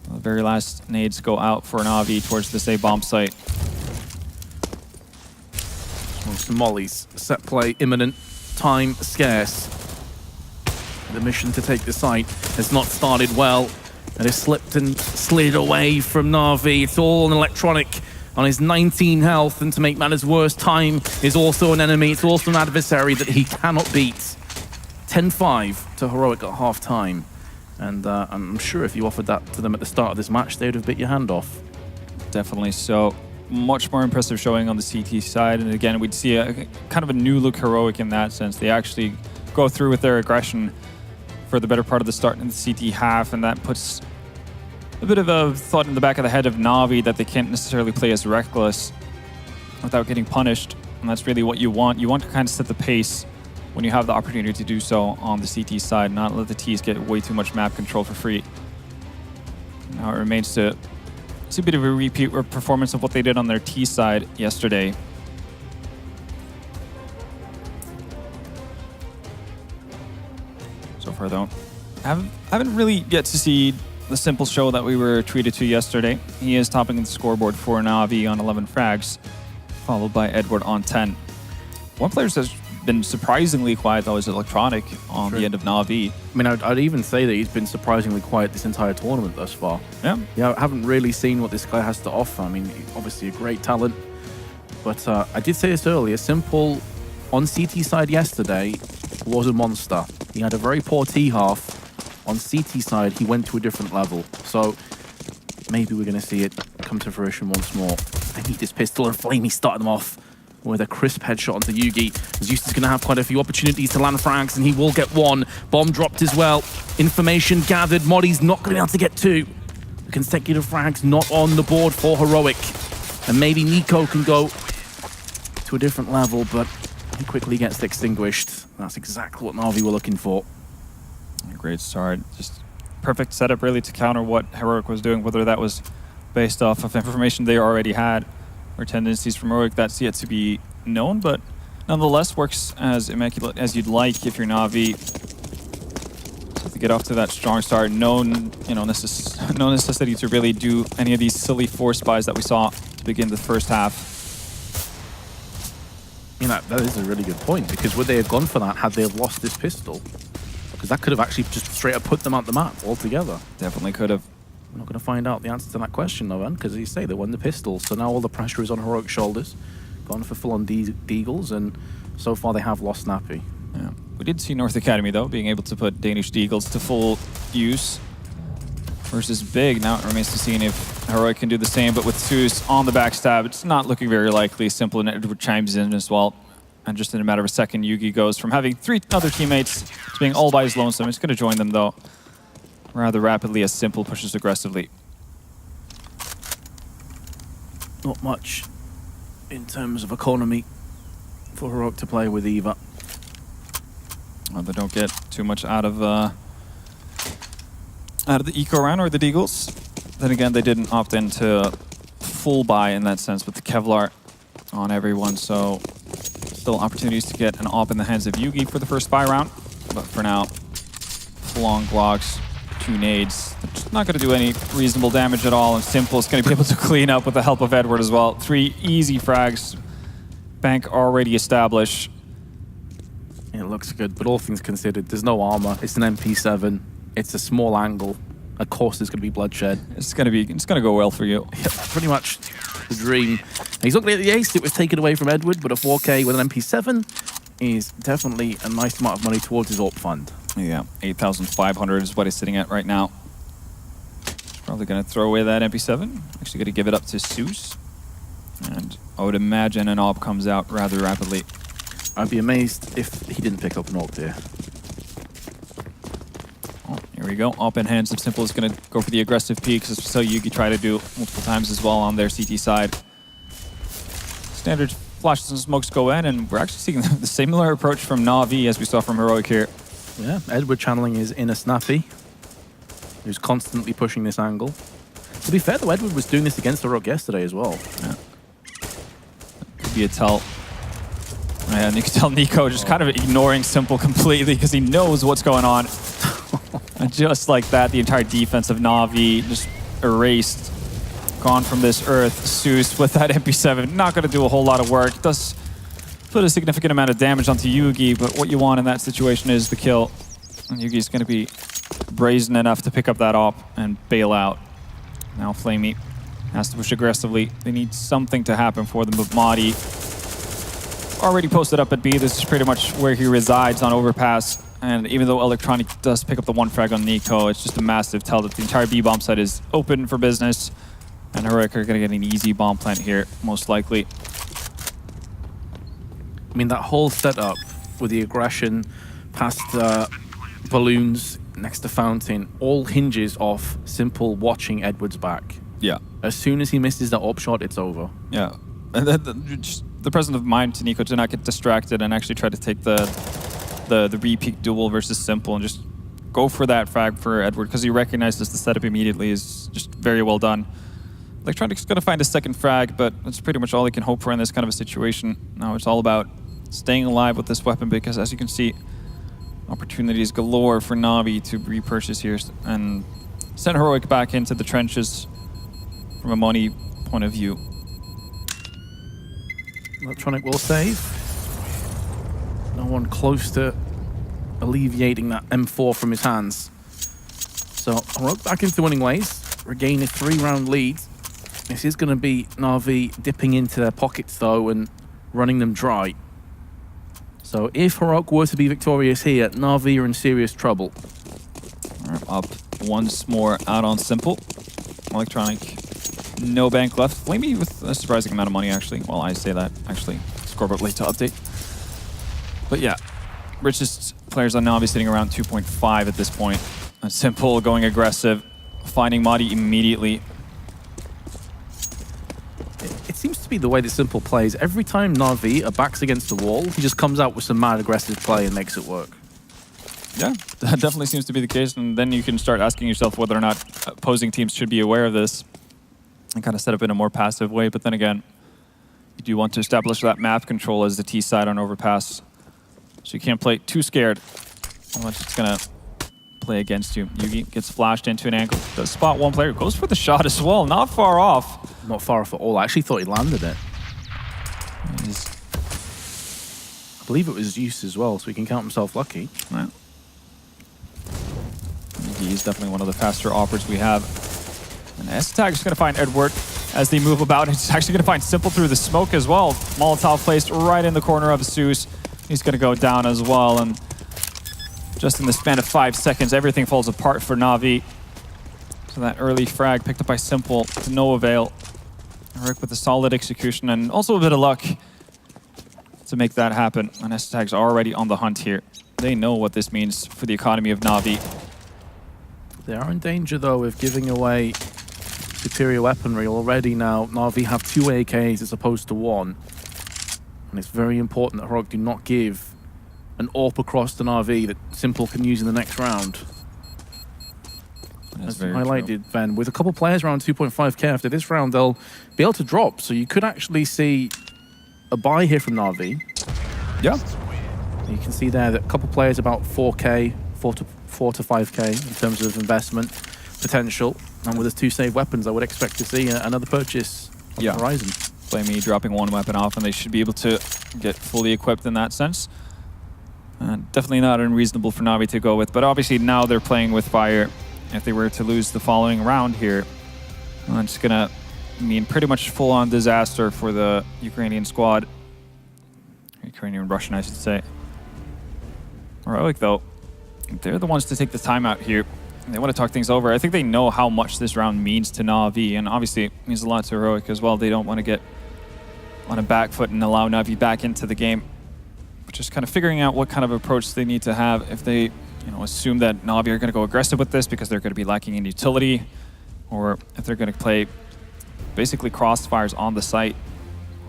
The very last nades go out for Na'Vi towards this A bomb site. Some mollies, set play imminent, time scarce. The mission to take the site has not started well. It has slipped and slid away from Na'Vi. It's all an electronic on his 19 health, and to make matters worse, time is also an enemy. It's also an adversary that he cannot beat. 10-5 to Heroic at half-time. And I'm sure if you offered that to them at the start of this match, they would have bit your hand off. Definitely so. Much more impressive showing on the CT side. And again, we'd see a kind of a new look Heroic in that sense. They actually go through with their aggression for the better part of the start in the CT half, and that puts a bit of a thought in the back of the head of Na'Vi that they can't necessarily play as reckless without getting punished. And that's really what you want. You want to kind of set the pace when you have the opportunity to do so on the CT side, not let the Ts get way too much map control for free. Now it remains to see a bit of a repeat performance of what they did on their T side yesterday. So far, though, haven't really yet to see the simple show that we were treated to yesterday. He is topping the scoreboard for Na'Vi on 11 frags, followed by Edward on 10. One player that's been surprisingly quiet, though, is Electronic on the end of Na'Vi. I mean, I'd even say that he's been surprisingly quiet this entire tournament thus far. Yeah. Yeah, I haven't really seen what this guy has to offer. I mean, obviously a great talent, but I did say this earlier, Simple on CT side yesterday was a monster. He had a very poor T half. On CT side, he went to a different level. So maybe we're going to see it come to fruition once more. They need this pistol, and Flamey started them off with a crisp headshot onto Yugi. Zeus is going to have quite a few opportunities to land frags, and he will get one. Bomb dropped as well. Information gathered. Moddy's not going to be able to get 2. The consecutive frags not on the board for Heroic. And maybe Nico can go to a different level, but he quickly gets extinguished. That's exactly what Na'Vi were looking for. Great start. Just perfect setup, really, to counter what Heroic was doing, whether that was based off of information they already had or tendencies from Heroic that's yet to be known, but nonetheless works as immaculate as you'd like if you're Na'Vi. So to get off to that strong start, no necessity to really do any of these silly force buys that we saw to begin the first half. You know, that is a really good point, because would they have gone for that had they have lost this pistol? Because that could have actually just straight up put them out the map altogether. Definitely could have. We're not going to find out the answer to that question, though, because as you say, they won the pistol, so now all the pressure is on Heroic's shoulders. Gone for full-on Deagles, and so far they have lost Snappy. Yeah. We did see North Academy, though, being able to put Danish Deagles to full use versus Big. Now it remains to see if Heroic can do the same, but with Zeus on the backstab, it's not looking very likely. Simple and Edward chimes in as well. And just in a matter of a second, Yugi goes from having 3 other teammates to being all by his lonesome. He's going to join them, though, rather rapidly as Simple pushes aggressively. Not much in terms of economy for Heroic to play with either. Well, they don't get too much out of the eco round or the deagles. Then again, they didn't opt into full buy in that sense with the Kevlar on everyone, so still opportunities to get an op in the hands of Yugi for the first buy round. But for now, long Glocks, 2 nades. They're just not going to do any reasonable damage at all, and Simple is going to be able to clean up with the help of Edward as well. 3 easy frags. Bank already established. It looks good, but all things considered, there's no armor. It's an MP7. It's a small angle. Of course, there's going to be bloodshed. It's going to go well for you. Yeah, pretty much the dream. He's looking at the ace. It was taken away from Edward, but a 4K with an MP7 is definitely a nice amount of money towards his AWP fund. Yeah, 8,500 is what he's sitting at right now. He's probably going to throw away that MP7. Actually going to give it up to Zeus. And I would imagine an AWP comes out rather rapidly. I'd be amazed if he didn't pick up an AWP there. Oh, here we go. AWP in hands of Simple is going to go for the aggressive peeks, as so Yugi tried to do multiple times as well on their CT side. Standard flashes and smokes go in, and we're actually seeing the similar approach from Na'Vi as we saw from Heroic here. Yeah, Edward channeling his inner Snappy, who's constantly pushing this angle. To be fair, though, Edward was doing this against Heroic yesterday as well. Yeah. Could be a tell. And you can tell Nico just kind of ignoring Simple completely because he knows what's going on. And just like that, the entire defense of Na'Vi just erased. Gone from this earth. Zeus with that MP7, not going to do a whole lot of work. Does put a significant amount of damage onto Yugi, but what you want in that situation is the kill. And Yugi's going to be brazen enough to pick up that AWP and bail out. Now Flamey has to push aggressively. They need something to happen for them, but Madi already posted up at B. This is pretty much where he resides on Overpass. And even though Electronic does pick up the 1 frag on Nico, it's just a massive tell that the entire B bomb site is open for business. And Heroic are going to get an easy bomb plant here, most likely. I mean, that whole setup with the aggression past balloons next to Fountain all hinges off Simple watching Edward's back. Yeah. As soon as he misses that AWP shot, it's over. Yeah. And just the presence of mind to Nico to not get distracted and actually try to take the re-peak duel versus Simple and just go for that frag for Edward because he recognizes the setup immediately is just very well done. Electronic's going to find a second frag, but that's pretty much all he can hope for in this kind of a situation. Now it's all about staying alive with this weapon because, as you can see, opportunities galore for Na'Vi to repurchase here and send Heroic back into the trenches from a money point of view. Electronic will save. No one close to alleviating that M4 from his hands. So Heroic back into winning ways, regain a 3-round lead. This is going to be Na'Vi dipping into their pockets, though, and running them dry. So if Heroic were to be victorious here, Na'Vi are in serious trouble. Right, up once more out on Simple. Electronic, no bank left. Flamey with a surprising amount of money, actually. Well, I say that, actually. Scoreboard late to update. But yeah, richest players on Na'Vi sitting around 2.5 at this point. And Simple going aggressive, finding Madi immediately. It seems to be the way that Simple plays. Every time Na'Vi are backs against the wall, he just comes out with some mad aggressive play and makes it work. Yeah, that definitely seems to be the case. And then you can start asking yourself whether or not opposing teams should be aware of this and kind of set up in a more passive way. But then again, you do want to establish that map control as the T side on Overpass. So you can't play too scared. Unless it's going to play against you. Yugi gets flashed into an angle. Does spot one player. Goes for the shot as well. Not far off. Not far off at all. I actually thought he landed it. I believe it was Zeus as well, so he can count himself lucky. Yeah. He's definitely one of the faster offers we have. And S-Tag is going to find Edward as they move about. He's actually going to find Simple through the smoke as well. Molotov placed right in the corner of Zeus. He's going to go down as well. And just in the span of 5 seconds, everything falls apart for Na'Vi. So that early frag picked up by Simple to no avail. Rick with a solid execution and also a bit of luck to make that happen. And S-Tag's already on the hunt here. They know what this means for the economy of Na'Vi. They are in danger, though, of giving away superior weaponry already now. Na'Vi have 2 AKs as opposed to 1. And it's very important that Heroic do not give an AWP across an RV that Simple can use in the next round. As you highlighted, Ven, with a couple players around 2.5k after this round, they'll be able to drop. So you could actually see a buy here from Na'Vi. Yeah. You can see there that a couple players about 4k, 4 to 5k in terms of investment potential. And with his 2 save weapons, I would expect to see another purchase on the horizon. Flamey dropping 1 weapon off, and they should be able to get fully equipped in that sense. Definitely not unreasonable for Na'Vi to go with, but obviously now they're playing with fire. If they were to lose the following round here, it's going to mean pretty much full-on disaster for the Ukrainian squad. Ukrainian-Russian, I should say. Heroic, though, they're the ones to take the time out here. They want to talk things over. I think they know how much this round means to Na'Vi, and obviously it means a lot to Heroic as well. They don't want to get on a back foot and allow Na'Vi back into the game. But just kind of figuring out what kind of approach they need to have if they assume that Na'Vi are going to go aggressive with this because they're going to be lacking in utility, or if they're going to play basically crossfires on the site.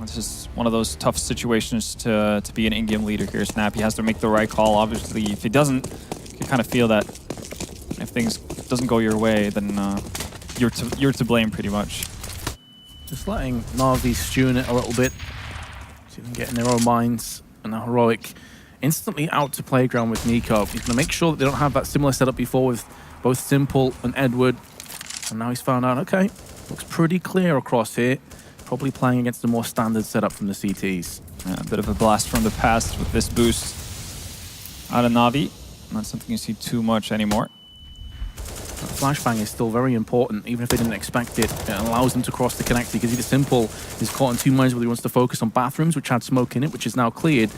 This is one of those tough situations to be an in-game leader here. Snap, he has to make the right call. Obviously, if he doesn't, you kind of feel that if things doesn't go your way, then you're to blame pretty much. Just letting Na'Vi stew in it a little bit, so they can get in their own minds. And now Heroic instantly out to playground with Nico. He's going to make sure that they don't have that similar setup before with both Simple and Edward. And now he's found out, okay, looks pretty clear across here. Probably playing against a more standard setup from the CTs. Yeah, a bit of a blast from the past with this boost out of Na'Vi. Not something you see too much anymore. Flashbang is still very important, even if they didn't expect it. It allows them to cross the connector because either Simple is caught in 2 minds whether he wants to focus on bathrooms, which had smoke in it, which is now cleared,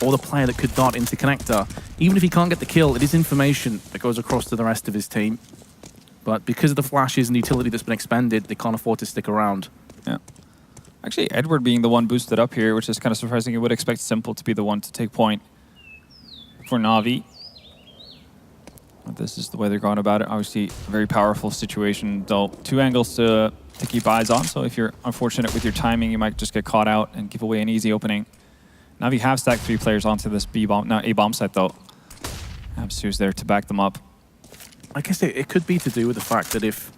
or the player that could dart into connector. Even if he can't get the kill, it is information that goes across to the rest of his team. But because of the flashes and utility that's been expended, they can't afford to stick around. Yeah. Actually, Edward being the one boosted up here, which is kind of surprising. You would expect Simple to be the one to take point for Na'Vi. This is the way they're going about it. Obviously, a very powerful situation, though. 2 angles to keep eyes on, so if you're unfortunate with your timing, you might just get caught out and give away an easy opening. Na'Vi have stacked 3 players onto this A-bomb site, though. Absu's there to back them up. I guess it could be to do with the fact that if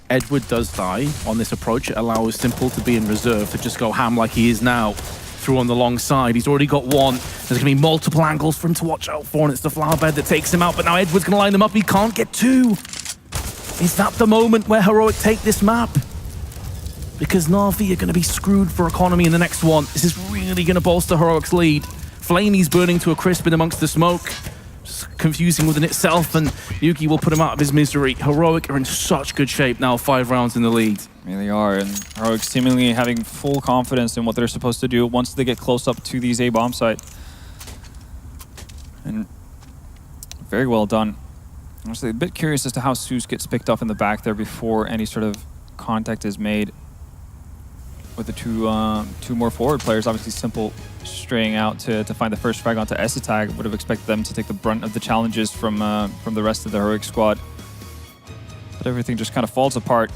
Edward does die on this approach, it allows Simple to be in reserve, to just go ham like he is now. Through on the long side. He's already got 1. There's going to be multiple angles for him to watch out for, and it's the flower bed that takes him out, but now Edward's going to line them up. He can't get 2. Is that the moment where Heroic take this map? Because Na'Vi are going to be screwed for economy in the next one. This is really going to bolster Heroic's lead. Flamey's burning to a crisp in amongst the smoke. Just confusing within itself, and Yuki will put him out of his misery. Heroic are in such good shape now, 5 rounds in the lead. Really are, and Heroic seemingly having full confidence in what they're supposed to do once they get close up to these A-bomb site. And very well done. I'm actually a bit curious as to how Zeus gets picked up in the back there before any sort of contact is made with the two more forward players. Obviously Simple straying out to find the first frag onto S-Attack. Would have expected them to take the brunt of the challenges from the rest of the Heroic squad. But everything just kind of falls apart.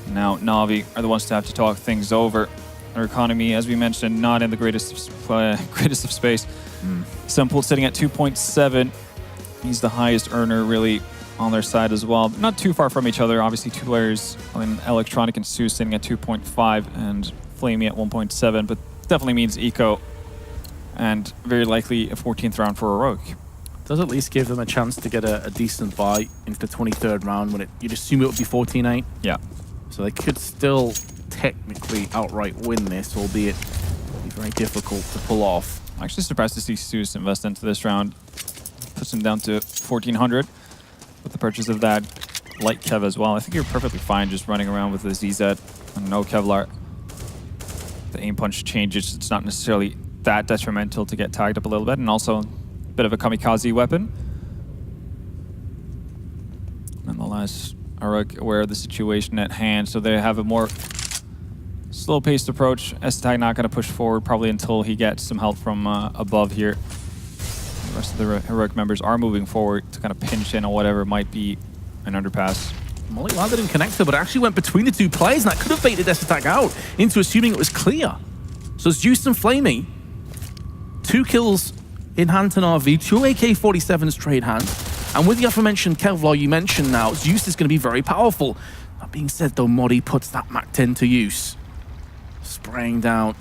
Now Na'Vi are the ones to have to talk things over. Their economy, as we mentioned, not in the greatest of space. Simple sitting at 2.7. He's the highest earner really on their side as well. Not too far from each other. Obviously 2 players in Electronic and Zeus sitting at 2.5 and Flamey at 1.7, but definitely means eco and very likely a 14th round for Heroic. Does at least give them a chance to get a decent buy into the 23rd round when you'd assume it would be 14-8. Yeah. So they could still technically outright win this, albeit it'll be very difficult to pull off. I'm actually surprised to see Zeus invest into this round. Puts him down to 1,400 with the purchase of that light Kev as well. I think you're perfectly fine just running around with the ZZ and no Kevlar. The aim punch changes. It's not necessarily that detrimental to get tagged up a little bit, and also a bit of a kamikaze weapon. Nonetheless, Heroic aware of the situation at hand, so they have a more slow-paced approach. S-Attack not going to push forward probably until he gets some help from above here. The rest of the Heroic members are moving forward to kind of pinch in on whatever might be an underpass. Molly landed in connector, but actually went between the 2 players, and that could have baited S-Attack out into assuming it was clear. So Zeus and Flamey, 2 kills in hand to Na'Vi, 2 AK-47s trade hands. And with the aforementioned Kevlar you mentioned now, Zeus is going to be very powerful. That being said, though, Modi puts that MAC-10 to use. Spraying down.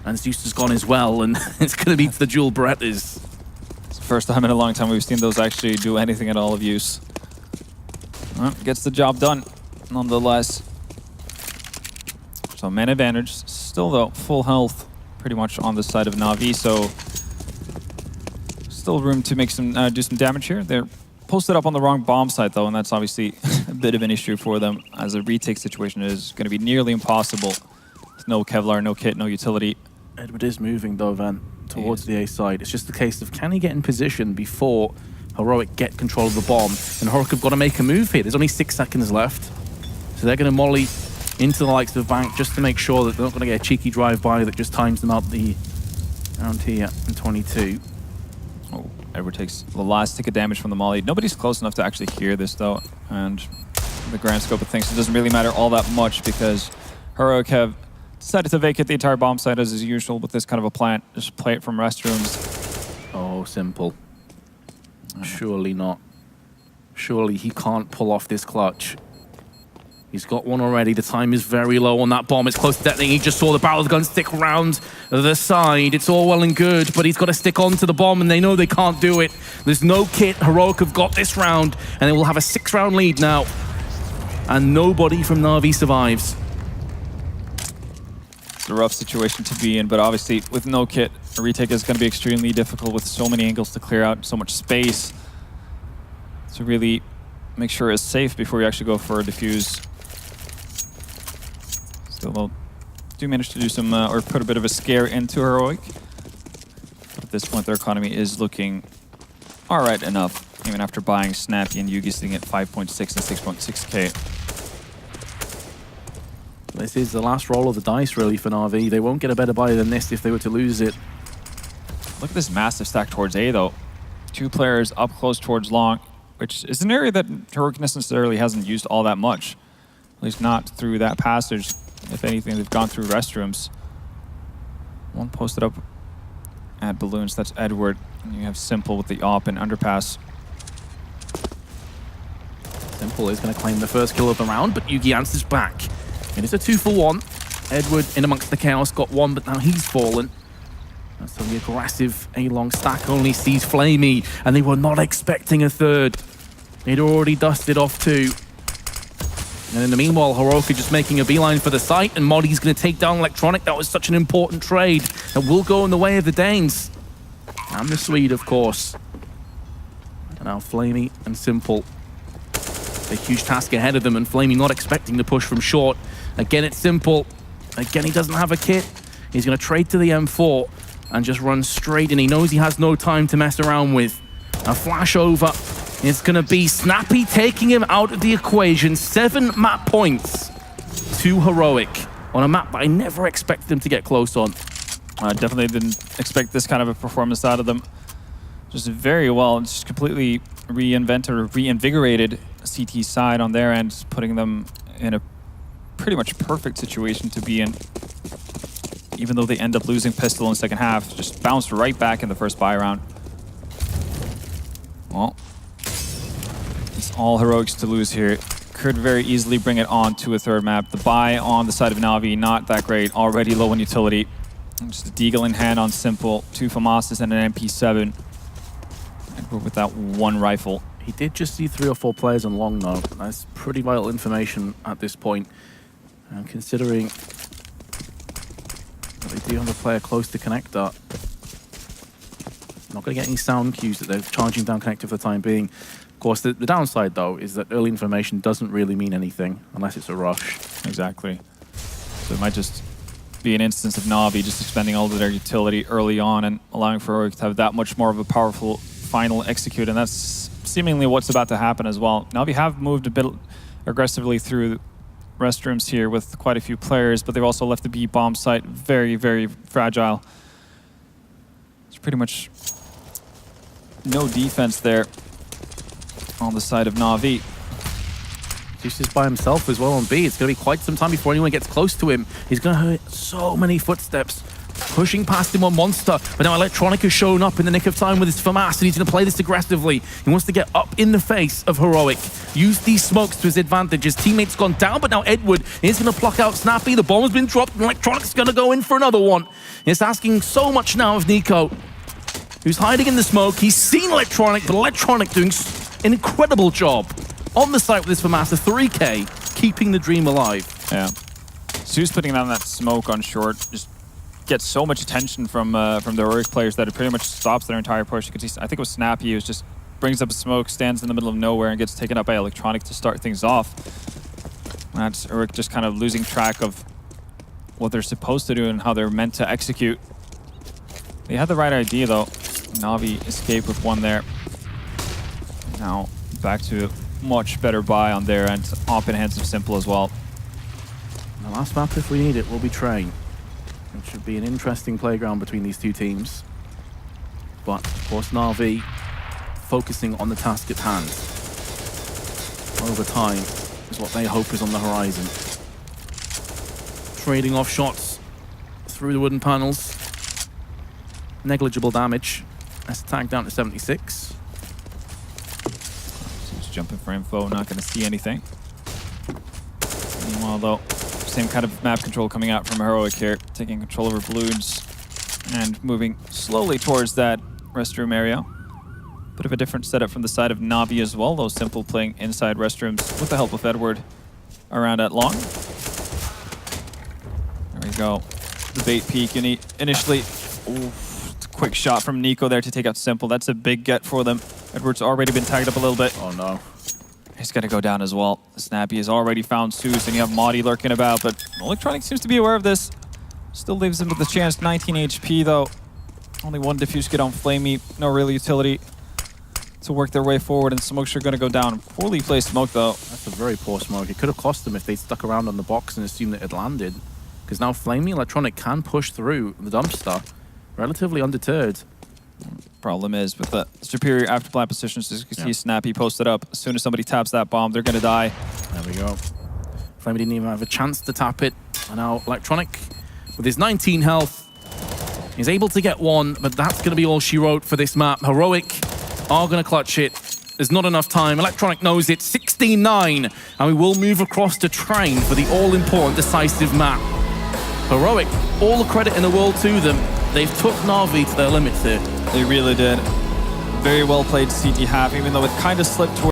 And Zeus has gone as well, and it's going to be to the dual Berettas. It's the first time in a long time we've seen those actually do anything at all of use. Well, gets the job done, nonetheless. So man advantage. Still, though, full health pretty much on the side of Na'Vi, so still room to make some do some damage here. They're posted up on the wrong bomb site, though, and that's obviously a bit of an issue for them, as a retake situation is going to be nearly impossible. With no Kevlar, no kit, no utility. Edward is moving, though, Van, towards the A side. It's just a case of, can he get in position before Heroic get control of the bomb? And Heroic have got to make a move here. There's only 6 seconds left. So they're going to molly into the likes of Bank just to make sure that they're not going to get a cheeky drive-by that just times them out the round here in 22. Oh, Edward takes the last tick of damage from the molly. Nobody's close enough to actually hear this, though. And in the grand scope of things, it doesn't really matter all that much because Heroic have decided to vacate the entire bomb site as is usual with this kind of a plant. Just play it from restrooms. Oh, simple. Surely not. Surely he can't pull off this clutch. He's got one already. The time is very low on that bomb. It's close to detonating. He just saw the barrel of the gun stick around the side. It's all well and good, but he's got to stick on to the bomb, and they know they can't do it. There's no kit. Heroic have got this round, and they will have a 6-round lead now. And nobody from Na'Vi survives. It's a rough situation to be in, but obviously with no kit, a retake is going to be extremely difficult with so many angles to clear out, so much space to really make sure it's safe before you actually go for a defuse. Still, they'll do manage to do some, or put a bit of a scare into Heroic. But at this point, their economy is looking all right enough, even after buying Snappy and Yugi sitting at 5.6 and 6.6k. This is the last roll of the dice, really, for Na'Vi. They won't get a better buy than this if they were to lose it. Look at this massive stack towards A, though. 2 players up close towards long, which is an area that Heroic necessarily hasn't used all that much. At least not through that passage. If anything, they've gone through restrooms. One posted up at Balloons, that's Edward. And you have Simple with the op and Underpass. Simple is going to claim the first kill of the round, but Yugi answers back. It is a 2-for-1. Edward in amongst the chaos got one, but now he's fallen. So the aggressive A-long stack only sees Flamey, and they were not expecting a third. They'd already dusted off 2. And in the meanwhile, Heroic are just making a beeline for the site, and Modi's going to take down Electronic. That was such an important trade that will go in the way of the Danes. And the Swede, of course. And now Flamey and Simple. A huge task ahead of them, and Flamey not expecting to push from short. Again, it's Simple. Again, he doesn't have a kit. He's going to trade to the M4 and just run straight in. He knows he has no time to mess around with. A flash over. It's going to be Snappy taking him out of the equation. 7 map points to Heroic on a map that I never expected him to get close on. I definitely didn't expect this kind of a performance out of them. Just very well, just completely reinvented or reinvigorated CT side on their end, putting them in a pretty much perfect situation to be in. Even though they end up losing pistol in the second half, just bounced right back in the first buy round. Well, it's all Heroics to lose here. Could very easily bring it on to a third map. The buy on the side of Na'Vi, not that great. Already low on utility. Just a Deagle in hand on Simple. 2 FAMASas and an MP7. And we're with that 1 rifle. He did just see 3 or 4 players on long, though. That's pretty vital information at this point. And considering that they do have a player close to connector, not going to get any sound cues that they're charging down connector for the time being. Of course, the downside, though, is that early information doesn't really mean anything unless it's a rush. Exactly. So it might just be an instance of Na'Vi just expending all of their utility early on and allowing for Heroic to have that much more of a powerful final execute, and that's seemingly what's about to happen as well. Na'Vi have moved a bit aggressively through restrooms here with quite a few players, but they've also left the B bomb site very, very fragile. It's pretty much no defense there on the side of Na'Vi. He's just by himself as well on B. It's going to be quite some time before anyone gets close to him. He's going to hear so many footsteps pushing past him on Monster, but now Electronic has shown up in the nick of time with his FAMAS, and he's going to play this aggressively. He wants to get up in the face of Heroic, use these smokes to his advantage. His teammate's gone down, but now Edward is going to pluck out Snappy. The bomb has been dropped, and Electronic's going to go in for another one. It's asking so much now of Nico, who's hiding in the smoke. He's seen Electronic, but Electronic doing an incredible job on the site with his FAMAS, a 3K, keeping the dream alive. Yeah. Sue's putting down that smoke on short, just gets so much attention from the Heroic players that it pretty much stops their entire push. You can see, I think it was Snappy who just brings up a smoke, stands in the middle of nowhere, and gets taken up by Electronic to start things off. That's Heroic just kind of losing track of what they're supposed to do and how they're meant to execute. They had the right idea though. Na'Vi escaped with one there. Now back to a much better buy on their end. Op in hands of Simple as well. The last map, if we need it, will be Train. It should be an interesting playground between these two teams. But, of course, Na'Vi focusing on the task at hand. Overtime is what they hope is on the horizon. Trading off shots through the wooden panels. Negligible damage. That's tagged down to 76. Just jumping for info, not going to see anything. Meanwhile, though, same kind of map control coming out from Heroic here, taking control over balloons and moving slowly towards that restroom area. Bit of a different setup from the side of Na'Vi as well, though Simple playing inside restrooms with the help of Edward around at long. There we go. The bait peek initially. Quick shot from Nico there to take out Simple. That's a big get for them. Edward's already been tagged up a little bit. Oh no. He's going to go down as well. Snappy has already found Zeus, and you have Maudie lurking about, but Electronic seems to be aware of this. Still leaves him with a chance. 19 HP, though. Only one diffuse kit on Flamey. No real utility to work their way forward, and Smokes are going to go down. Poorly placed smoke, though. That's a very poor smoke. It could have cost them if they stuck around on the box and assumed that it landed. Because now Flamey Electronic can push through the dumpster, relatively undeterred. Problem is, with the superior after-plant positions, as you can see Snappy posted up. As soon as somebody taps that bomb, they're going to die. There we go. Flamey didn't even have a chance to tap it. And now Electronic, with his 19 health, is able to get one, but that's going to be all she wrote for this map. Heroic are going to clutch it. There's not enough time. Electronic knows it. 16-9. And we will move across to Train for the all-important decisive map. Heroic, all the credit in the world to them. They've took Na'Vi to their limits here. They really did. Very well played CT half, even though it kind of slipped towards